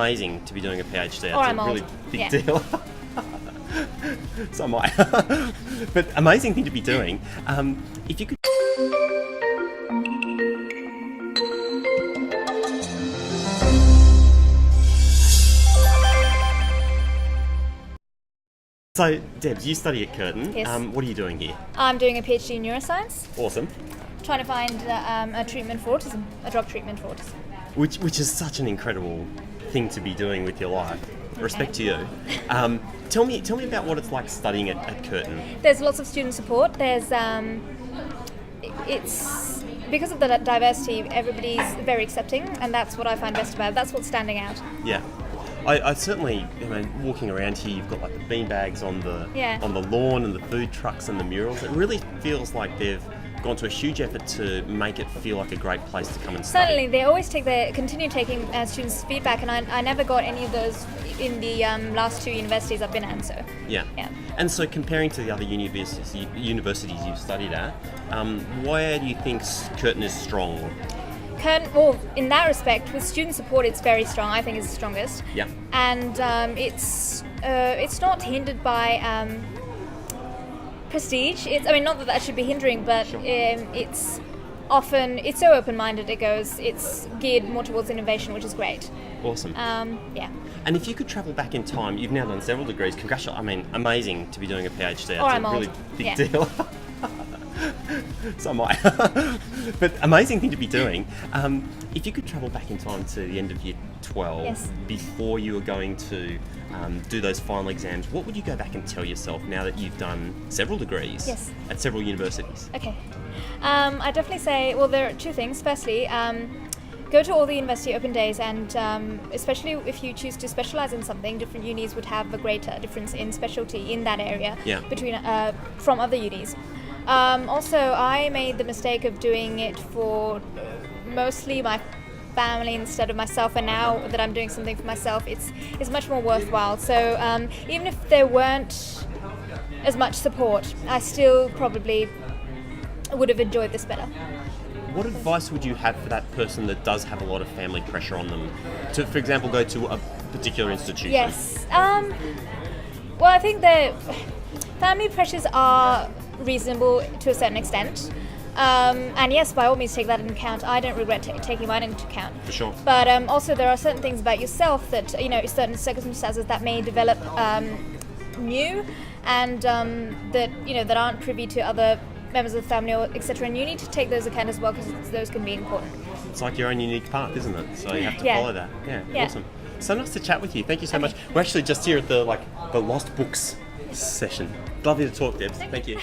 Amazing to be doing a PhD. That's I'm a really old. big deal. So am I. But amazing thing to be doing. If you could. So, Debs, you study at Curtin. Yes. What are you doing here? I'm doing a PhD in neuroscience, Awesome. trying to find a treatment for autism, a drug treatment for autism. Which is such an incredible thing to be doing with your life. Respect to you. Tell me about what it's like studying at Curtin. There's lots of student support. There's it's because of the diversity, everybody's very accepting, and that's what I find best about it. That's what's standing out. Yeah. I certainly, walking around here, you've got like the bean bags on the lawn and the food trucks and the murals. It really feels like they've gone to a huge effort to make it feel like a great place to come and study. Certainly, they always continue taking students' feedback, and I never got any of those in the last two universities I've been at. So yeah. And so, comparing to the other universities you've studied at, where do you think Curtin is strong? Curtin, well, in that respect, with student support, it's very strong. I think it's the strongest. Yeah. And it's not hindered by prestige. Not that should be hindering, but Sure. It's so open-minded. It's geared more towards innovation, which is great. Awesome. Yeah. And if you could travel back in time, you've now done several degrees. Congratulations! Amazing to be doing a PhD. That's I'm a really old. big deal. So am I. But amazing thing to be doing. If you could travel back in time to the end of year 12, Yes. before you were going to do those final exams, what would you go back and tell yourself now that you've done several degrees Yes. at several universities? Okay. I definitely say, well, there are two things. Firstly, go to all the university open days, and especially if you choose to specialize in something, different unis would have a greater difference in specialty in that area between from other unis. Also, I made the mistake of doing it for mostly my family instead of myself, and now that I'm doing something for myself, it's much more worthwhile. So even if there weren't as much support, I still probably would have enjoyed this better. What advice would you have for that person that does have a lot of family pressure on them to, for example, go to a particular institution? Yes. Well, I think that family pressures are reasonable to a certain extent. And yes, by all means, take that into account. I don't regret taking mine into account. For sure. But also, there are certain things about yourself that, certain circumstances that may develop new, and that aren't privy to other members of the family, or etc. And you need to take those account as well, because those can be important. It's like your own unique path, isn't it? So you have to follow that. Yeah, awesome. So nice to chat with you. Thank you so much. We're actually just here at the Lost Books session. Lovely to talk, Debs. Thank you.